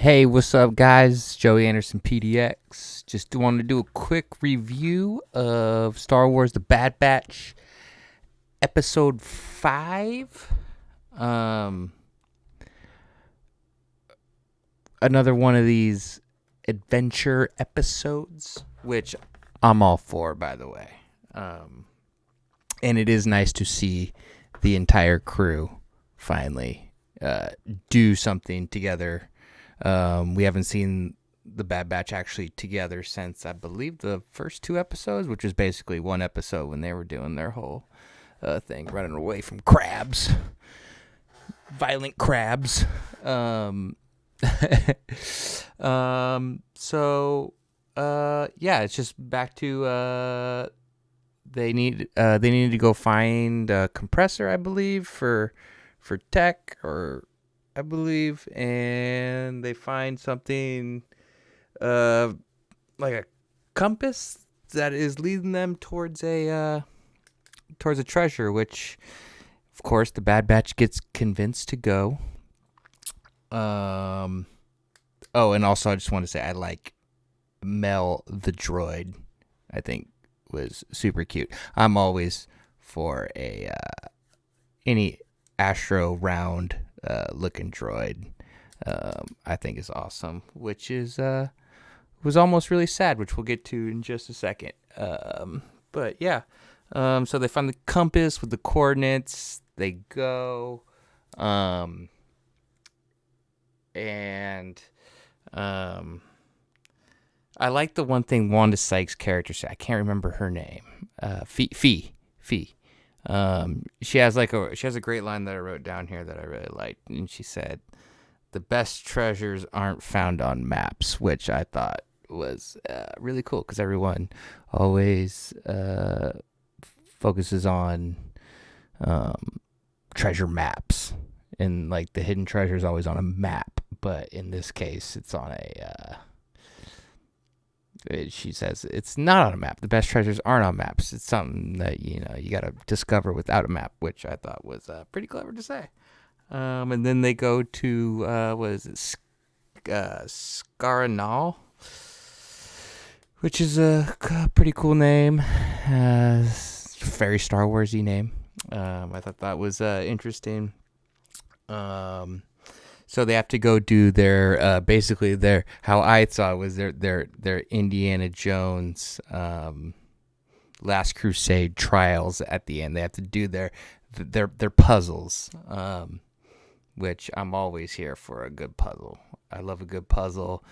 Hey, what's up, guys? Joey Anderson, PDX. Just wanted to do a quick review of Star Wars The Bad Batch, Episode 5. Um, Another one of these adventure episodes, which I'm all for, by the way. And it is nice to see the entire crew finally do something together. We haven't seen the Bad Batch actually together since, I believe, the first two episodes, which is basically one episode when they were doing their whole thing, running away from crabs, violent crabs. Yeah, it's just back to they needed to go find a compressor, I believe, for tech, or I believe, and they find something like a compass that is leading them towards a treasure, which of course the Bad Batch gets convinced to go. Oh, and also I just want to say I like Mel the droid. I think was super cute. I'm always for any Astro round looking droid. I think is awesome, which is was almost really sad, which we'll get to in just a second. But yeah, so they find the compass with the coordinates. They go, and I like the one thing Wanda Sykes' character said. I can't remember her name. Fee. She has a great line that I wrote down here that I really liked, and she said, "The best treasures aren't found on maps," which I thought was really cool because everyone always focuses on treasure maps, and like the hidden treasure is always on a map, but in this case, it's on a. She says it's not on a map. The best treasures aren't on maps. It's something that you got to discover without a map, which I thought was pretty clever to say. And then they go to what is it, Scaranal, which is a pretty cool name, very Star Warsy name. I thought that was interesting. So they have to go do their basically their, how I saw it was their Indiana Jones Last Crusade trials at the end. They have to do their puzzles, which I'm always here for a good puzzle. I love a good puzzle,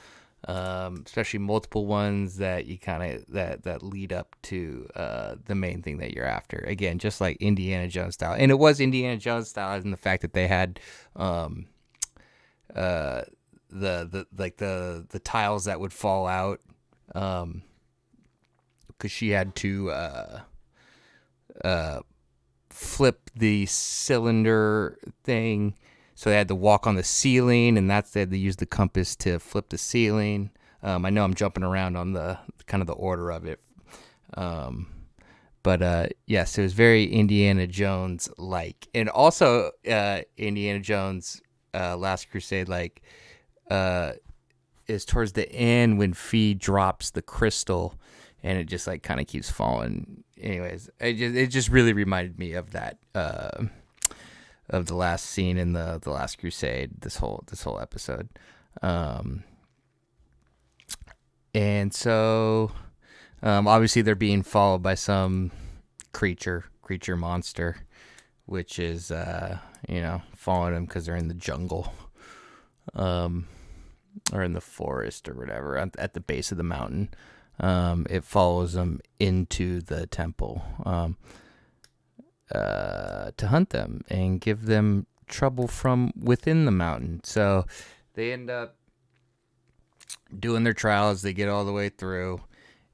especially multiple ones that you kind of that lead up to the main thing that you're after. Again, just like Indiana Jones style, and it was Indiana Jones style in the fact that they had the tiles that would fall out, because she had to flip the cylinder thing, so they had to walk on the ceiling, and they had to use the compass to flip the ceiling. I know I'm jumping around on the kind of the order of it, but yes, it was very Indiana Jones like, and also Indiana Jones Last Crusade is towards the end when Fee drops the crystal, and it just like kind of keeps falling. Anyways, it just really reminded me of that of the last scene in the Last Crusade. This whole episode, and so obviously they're being followed by some creature monster, which is following them because they're in the jungle, or in the forest or whatever at the base of the mountain. It follows them into the temple to hunt them and give them trouble from within the mountain. So they end up doing their trials. They get all the way through,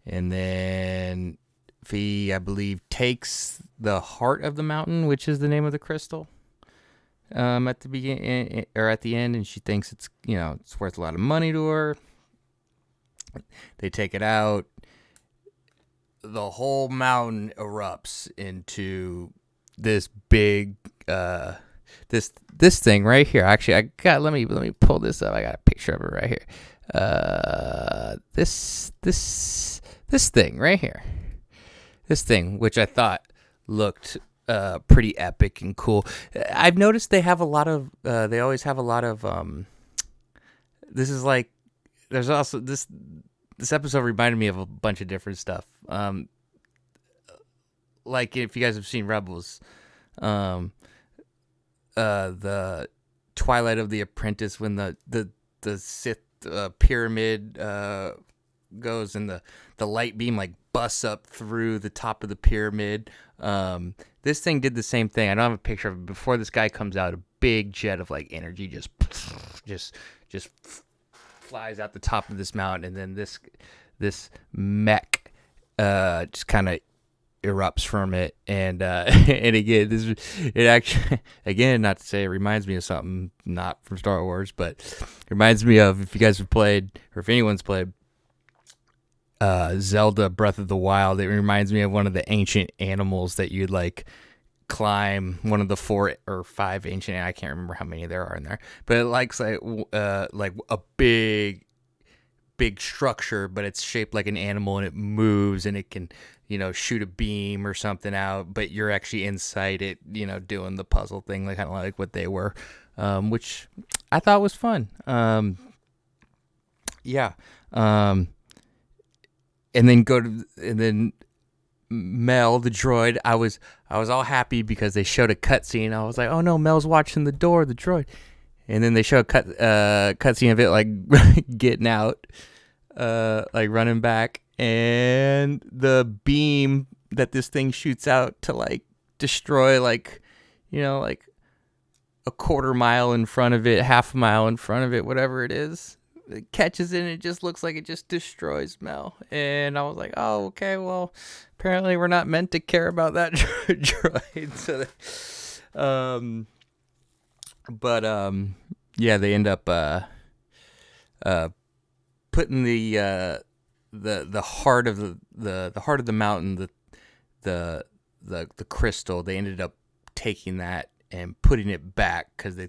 and then Fee, I believe, takes the heart of the mountain, which is the name of the crystal, at the beginning or at the end, and she thinks it's it's worth a lot of money to her. They take it out. The whole mountain erupts into this big this thing right here. Actually, let me pull this up. I got a picture of it right here. This thing right here. This thing, which I thought looked pretty epic and cool. I've noticed they have a lot of. They always have a lot of. This is like. There's also this episode reminded me of a bunch of different stuff. Like if you guys have seen Rebels, the Twilight of the Apprentice, when the Sith pyramid goes and the light beam like busts up through the top of the pyramid. This thing did the same thing. I don't have a picture of it. Before this guy comes out, a big jet of like energy just flies out the top of this mountain, and then this mech just kind of erupts from it, and again, it actually, again, not to say it reminds me of something not from Star Wars, but it reminds me of, if you guys have played, or if anyone's played Zelda Breath of the Wild, it reminds me of one of the ancient animals that you'd like climb, one of the 4 or 5 ancient, I can't remember how many there are in there, but it likes like a big structure, but it's shaped like an animal, and it moves, and it can, shoot a beam or something out, but you're actually inside it, doing the puzzle thing, like kind of like what they were, which I thought was fun. Yeah. And then Mel, the droid, I was all happy because they showed a cutscene. I was like, oh no, Mel's watching the door, the droid. And then they show a cutscene of it like getting out, like running back, and the beam that this thing shoots out to like destroy like a quarter mile in front of it, half a mile in front of it, whatever it is. It catches it, and it just looks like it just destroys Mel. And I was like, oh, okay, well, apparently we're not meant to care about that droid. Yeah, they end up putting the heart of the heart of the mountain, the crystal. They ended up taking that and putting it back because they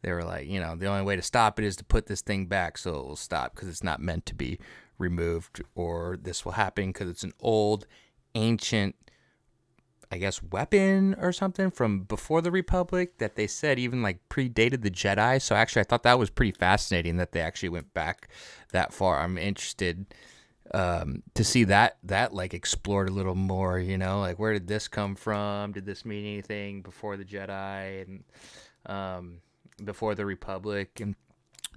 were like, the only way to stop it is to put this thing back so it will stop, because it's not meant to be removed, or this will happen because it's an old, ancient, I guess, weapon or something from before the Republic that they said even like predated the Jedi. So actually, I thought that was pretty fascinating that they actually went back that far. I'm interested to see that like explored a little more, like where did this come from? Did this mean anything before the Jedi and before the Republic? And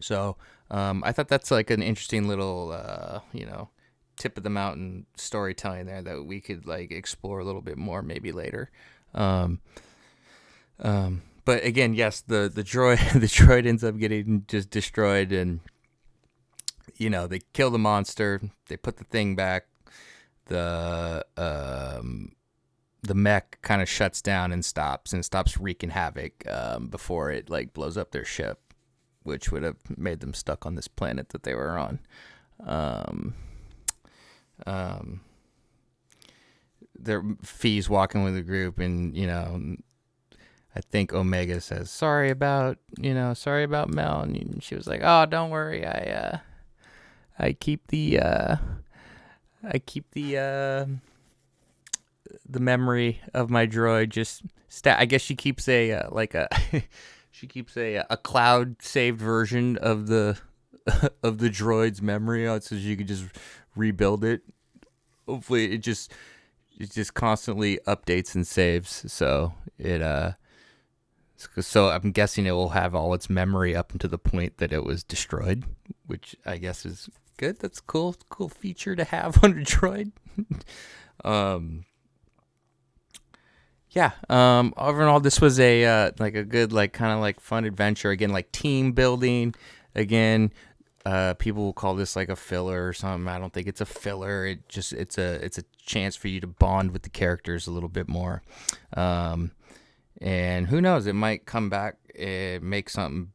so I thought that's like an interesting little tip of the mountain storytelling there that we could like explore a little bit more maybe later. But again, yes, the droid ends up getting just destroyed, and they kill the monster, they put the thing back, the mech kind of shuts down and stops wreaking havoc before it like blows up their ship, which would have made them stuck on this planet that they were on. Fee's walking with the group, and I think Omega says sorry about Mel, and she was like, oh, don't worry, I keep the memory of my droid. Just I guess she keeps a she keeps a cloud saved version of the of the droid's memory, so you could just rebuild it. Hopefully it just constantly updates and saves, so so I'm guessing it will have all its memory up until the point that it was destroyed, which I guess is good. That's cool feature to have on a droid. Yeah. Overall, this was a like a good, like kind of like fun adventure. Again, like team building. Again, people will call this like a filler or something. I don't think it's a filler. It's a chance for you to bond with the characters a little bit more. And who knows? It might come back and make something,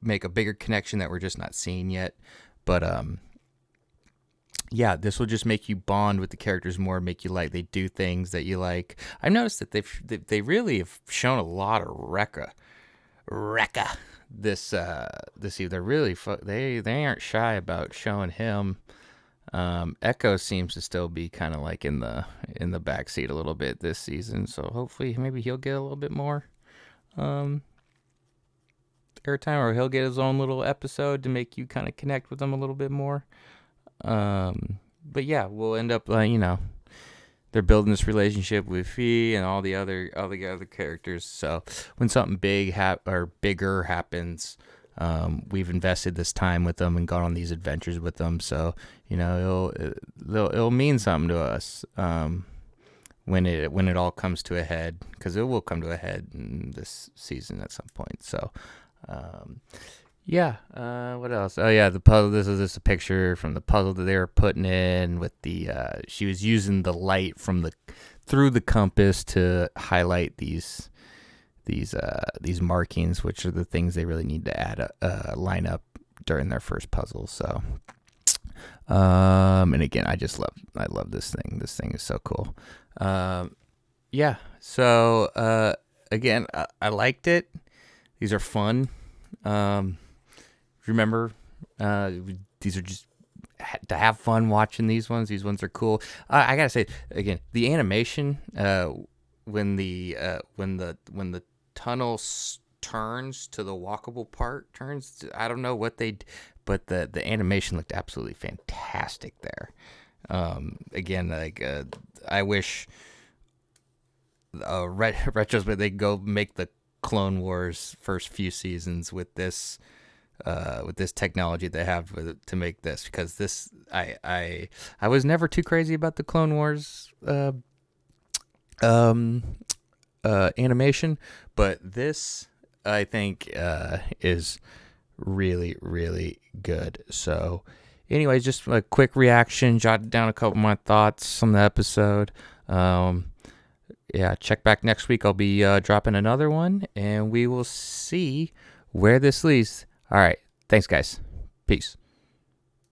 make a bigger connection that we're just not seeing yet. But yeah, this will just make you bond with the characters more, make you like they do things that you like. I've noticed that they really have shown a lot of Rekka this year. They're really they aren't shy about showing him. Echo seems to still be kind of like in the backseat a little bit this season, so hopefully maybe he'll get a little bit more um, airtime, or he'll get his own little episode to make you kind of connect with him a little bit more. But yeah, we'll end up they're building this relationship with Fee and all the other characters. So when something or bigger happens, we've invested this time with them and gone on these adventures with them. So it'll mean something to us when it all comes to a head, because it will come to a head in this season at some point. So. Yeah. What else? Oh yeah, the puzzle. This is just a picture from the puzzle that they were putting in with the. She was using the light through the compass to highlight these markings, which are the things they really need to line up during their first puzzle. So, and again, I love this thing. This thing is so cool. Yeah. So, again, I liked it. These are fun. Remember, these are just to have fun watching these ones. These ones are cool. I gotta say again, the animation when the tunnel turns to the walkable part I don't know what but the animation looked absolutely fantastic there. Again, like I wish retrospect they go make the Clone Wars first few seasons with this technology they have to make this, because this I was never too crazy about the Clone Wars animation, but this I think is really, really good. So anyways, just a quick reaction, jotted down a couple of my thoughts on the episode. Yeah, check back next week. I'll be dropping another one, and we will see where this leads. All right. Thanks, guys. Peace.